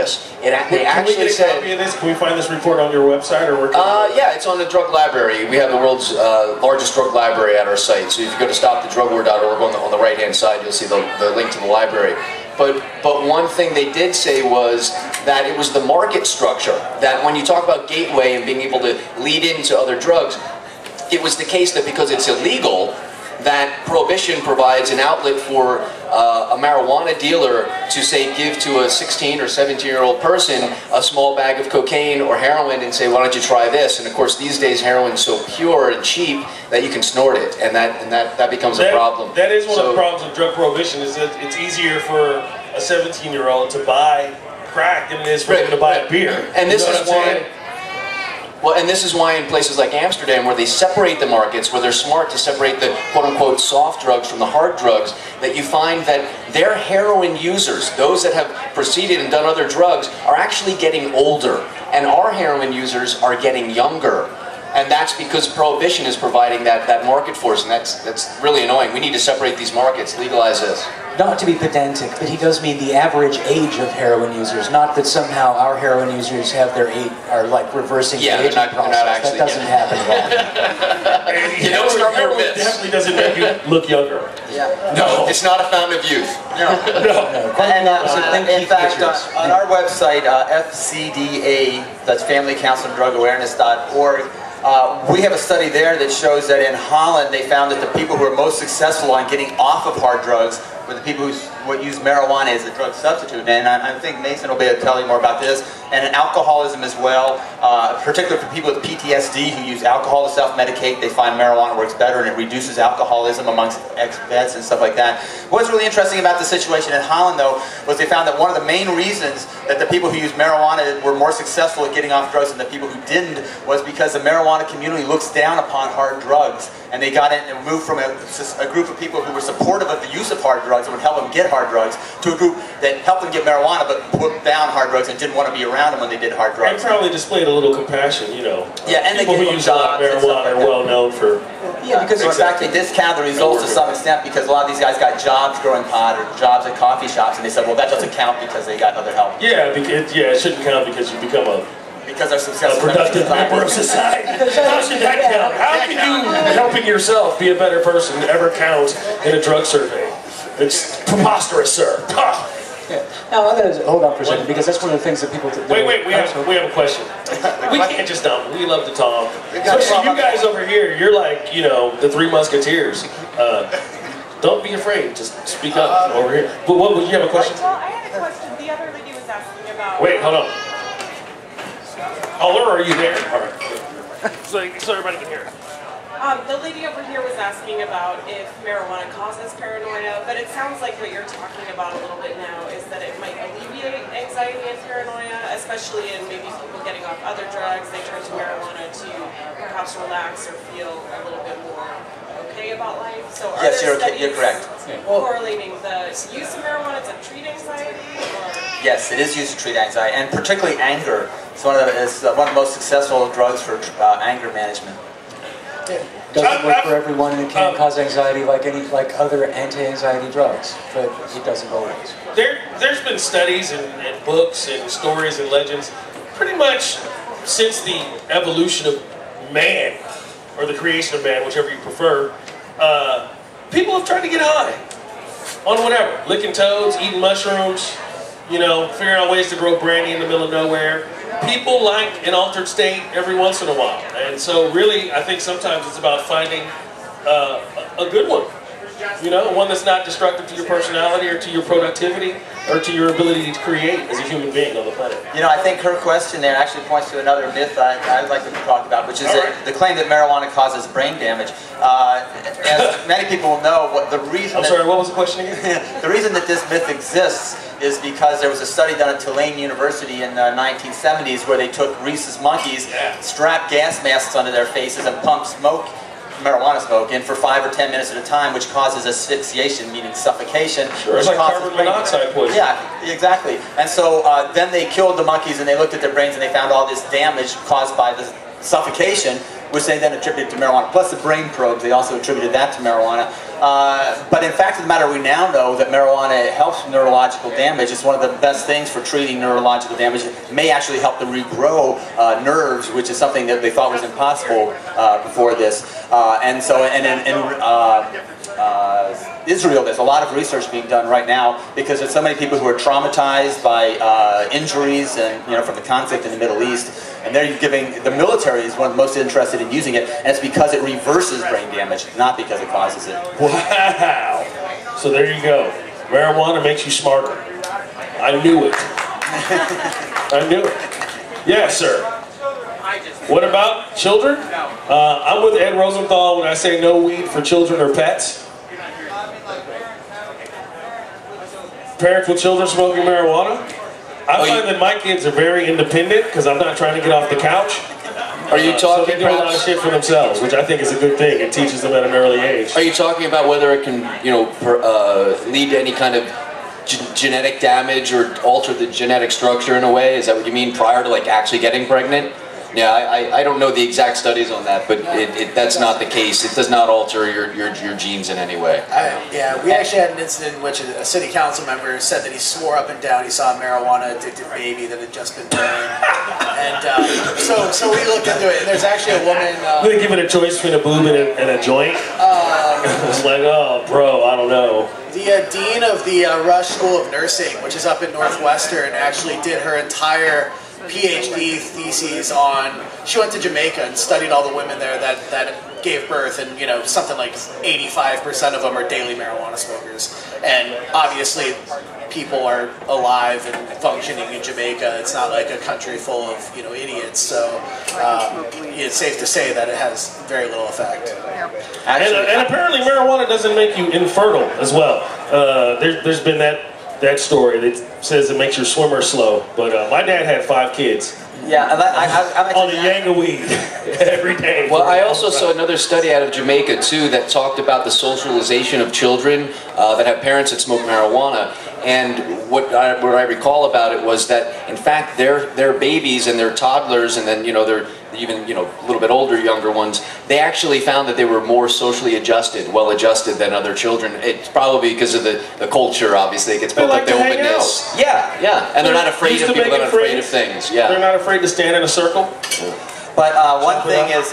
this. They Can actually we get a said, copy of this? Can we find this report on your website, or where? yeah, it's on the drug library. We have the world's largest drug library at our site. So if you go to stopthedrugwar.org on the right-hand side, you'll see the link to the library. But one thing they did say was that it was the market structure, that when you talk about gateway and being able to lead into other drugs, it was the case that because it's illegal, that prohibition provides an outlet for a marijuana dealer to say give to a 16 or 17-year-old person a small bag of cocaine or heroin and say, why don't you try this? And of course these days heroin's so pure and cheap that you can snort it, and that becomes a problem. That is one of the problems with drug prohibition, is that it's easier for a 17-year-old to buy crack than it is for them to buy a beer. And this is why. Well, and this is why in places like Amsterdam, where they separate the markets, where they're smart to separate the quote-unquote soft drugs from the hard drugs, that you find that their heroin users, those that have proceeded and done other drugs, are actually getting older, and our heroin users are getting younger. And that's because prohibition is providing that market force, and that's really annoying. We need to separate these markets, legalize this. Not to be pedantic, but he does mean the average age of heroin users, not that somehow our heroin users have their age, are like reversing the aging process. That doesn't happen at all. You know, heroin definitely doesn't make you look younger. Yeah. No, it's not a fountain of youth. No. And in fact, on our website, FCDA, that's Family Council on Drug Awareness.org, we have a study there that shows that in Holland they found that the people who are most successful on getting off of hard drugs were the people who use marijuana as a drug substitute. And I think Mason will be able to tell you more about this. And in alcoholism as well, particularly for people with PTSD who use alcohol to self-medicate, they find marijuana works better and it reduces alcoholism amongst ex-vets and stuff like that. What's really interesting about the situation in Holland, though, was they found that one of the main reasons that the people who use marijuana were more successful at getting off drugs than the people who didn't was because the marijuana community looks down upon hard drugs. And they got in and moved from a group of people who were supportive of the use of hard drugs and would help them get hard drugs to a group that helped them get marijuana but put down hard drugs and didn't want to be around them when they did hard drugs. And probably displayed a little compassion, you know. Yeah, and people who use a lot of marijuana are well known for. Yeah, because in fact they discount the results to some extent because a lot of these guys got jobs growing pot or jobs at coffee shops, and they said, well, that doesn't count because they got other help. Yeah, it shouldn't count because you become a productive member of society. How should that count? How can you helping yourself be a better person ever count in a drug survey? It's preposterous, sir. Yeah. Now, I'm going to hold on for a second because that's one of the things that people. Wait, we have a question. We can't just dump. We love to talk. Especially you guys over here. You're like, you know, the Three Musketeers. Don't be afraid. Just speak up over here. But what would you have a question? Well, I had a question. The other lady was asking about. Wait, hold on. Caller, are you there? All right. So everybody can hear it. The lady over here was asking about if marijuana causes paranoia, but it sounds like what you're talking about a little bit now is that it might alleviate anxiety and paranoia, especially in maybe people getting off other drugs. They turn to marijuana to perhaps relax or feel a little bit more okay about life. So are yes, there you're correct. Correlating the use of marijuana to treat anxiety? Or? Yes, it is used to treat anxiety, and particularly anger. It's one of the most successful drugs for anger management. It doesn't work for everyone, and it can cause anxiety like other anti-anxiety drugs, but it doesn't always. There's been studies and books and stories and legends, pretty much since the evolution of man, or the creation of man, whichever you prefer. People have tried to get high on whatever, licking toads, eating mushrooms, you know, figuring out ways to grow brandy in the middle of nowhere. People like an altered state every once in a while. And so really, I think sometimes it's about finding a good one. You know, one that's not destructive to your personality or to your productivity or to your ability to create as a human being on the planet. You know, I think her question there actually points to another myth I'd like to talk about, which is the claim that marijuana causes brain damage. As many people know, the reason... I'm sorry, what was the question again? The reason that this myth exists is because there was a study done at Tulane University in the 1970s where they took rhesus monkeys, strapped gas masks onto their faces, and pumped marijuana smoke in for 5 or 10 minutes at a time, which causes asphyxiation, meaning suffocation. Sure, it's like carbon monoxide poisoning. Yeah, exactly. And so then they killed the monkeys and they looked at their brains and they found all this damage caused by the suffocation, which they then attributed to marijuana. Plus the brain probes, they also attributed that to marijuana. But in fact of the matter, we now know that marijuana helps neurological damage. It's one of the best things for treating neurological damage. It may actually help to regrow nerves, which is something that they thought was impossible before this. And so, in Israel, there's a lot of research being done right now because there's so many people who are traumatized by injuries and from the conflict in the Middle East, and they're giving, the military is one of the most interested in using it, and it's because it reverses brain damage, not because it causes it. Wow! So there you go. Marijuana makes you smarter. I knew it. I knew it. Yeah, sir. What about children? I'm with Ed Rosenthal when I say no weed for children or pets. Parents with children smoking marijuana. I find that my kids are very independent because I'm not trying to get off the couch. Are you talking? So they do a lot of shit for themselves, which I think is a good thing. It teaches them at an early age. Are you talking about whether it can, lead to any kind of genetic damage or alter the genetic structure in a way? Is that what you mean prior to actually getting pregnant? Yeah, I don't know the exact studies on that, but that's not the case. It does not alter your genes in any way. Yeah, we actually had an incident in which a city council member said that he swore up and down he saw a marijuana-addicted baby that had just been born. And so we looked into it, and there's actually a woman... They give it a choice between a boob and a joint? It's like, oh, bro, I don't know. The dean of the Rush School of Nursing, which is up in Northwestern, actually did her entire PhD theses on, she went to Jamaica and studied all the women there that gave birth, and something like 85% of them are daily marijuana smokers. And obviously people are alive and functioning in Jamaica. It's not like a country full of idiots, so it's safe to say that it has very little effect. And apparently marijuana doesn't make you infertile as well. There's been that story that says it makes your swimmer slow, but my dad had 5 kids. Yeah, and I on the yang of weed every day. Well, I also saw another study out of Jamaica too that talked about the socialization of children that have parents that smoke marijuana. And what I recall about it was that in fact their babies and their toddlers, and then they're even a little bit older, younger ones, they actually found that they were more socially adjusted, well adjusted than other children. It's probably because of the culture. Obviously, it gets built up, the openness. Yeah, and they're not afraid of people. They're not afraid of things. Yeah, they're not afraid to stand in a circle. But one thing is,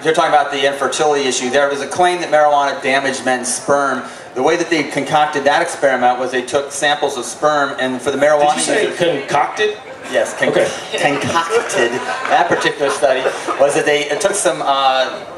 you're talking about the infertility issue. There was a claim that marijuana damaged men's sperm. The way that they concocted that experiment was they took samples of sperm, and for the marijuana... Did you say concocted? Yes, concocted. That particular study was that they took some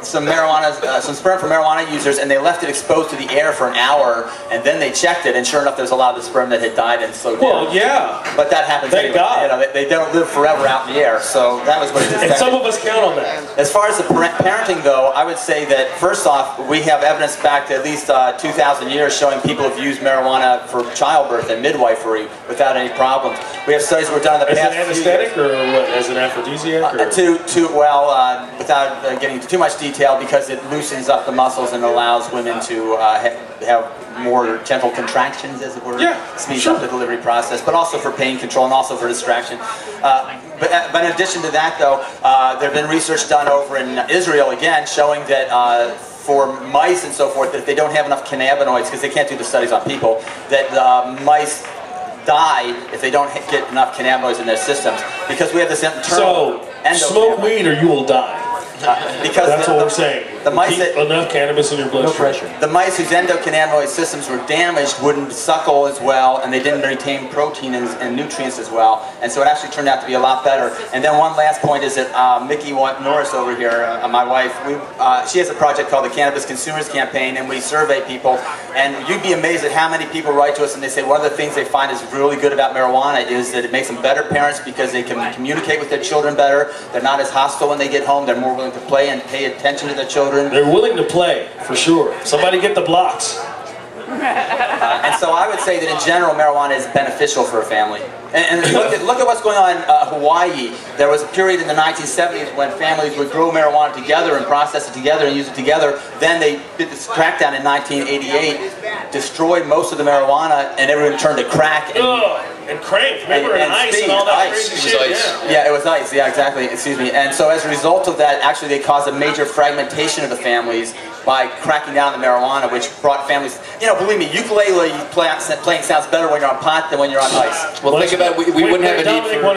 sperm from marijuana users, and they left it exposed to the air for an hour, and then they checked it, and sure enough, there's a lot of the sperm that had died and slowed down. Well, yeah. But that happens anyway. God. They don't live forever out in the air, so that was what it And some of us count on that. As far as the parenting, though, I would say that first off, we have evidence back to at least 2,000 years showing people have used marijuana for childbirth and midwifery without any problems. We have studies that were done in the past. As an anesthetic or what? As an aphrodisiac? Without getting into too much detail, because it loosens up the muscles and allows women to have more gentle contractions, as it were. Yeah, speeds up the delivery process, but also for pain control and also for distraction. But in addition to that, though, there have been research done over in Israel, again, showing that for mice and so forth, that if they don't have enough cannabinoids, because they can't do the studies on people, that mice die if they don't get enough cannabinoids in their systems, because we have this internal... So, smoke weed or you will die. Because that's what we're saying. The mice keep enough cannabis in your bloodstream. No pressure. The mice whose endocannabinoid systems were damaged wouldn't suckle as well, and they didn't retain protein and nutrients as well, and so it actually turned out to be a lot better. And then one last point is that Mickey Norris over here, my wife, she has a project called the Cannabis Consumers Campaign, and we survey people, and you'd be amazed at how many people write to us and they say one of the things they find is really good about marijuana is that it makes them better parents because they can communicate with their children better. They're not as hostile when they get home. They're more willing to play and pay attention to their children. They're willing to play, for sure. Somebody get the blocks. And so I would say that in general, marijuana is beneficial for a family. And look at what's going on in Hawaii. There was a period in the 1970s when families would grow marijuana together and process it together and use it together. Then they did this crackdown in 1988, destroyed most of the marijuana, and everyone turned to crack. And crank, remember, and ice and all that crazy shit. Yeah, it was ice, yeah, exactly, excuse me. And so as a result of that, actually they caused a major fragmentation of the families, by cracking down on the marijuana, which brought families. You know, believe me, ukulele playing sounds better when you're on pot than when you're on ice. Well, think about it. We wouldn't have a need for.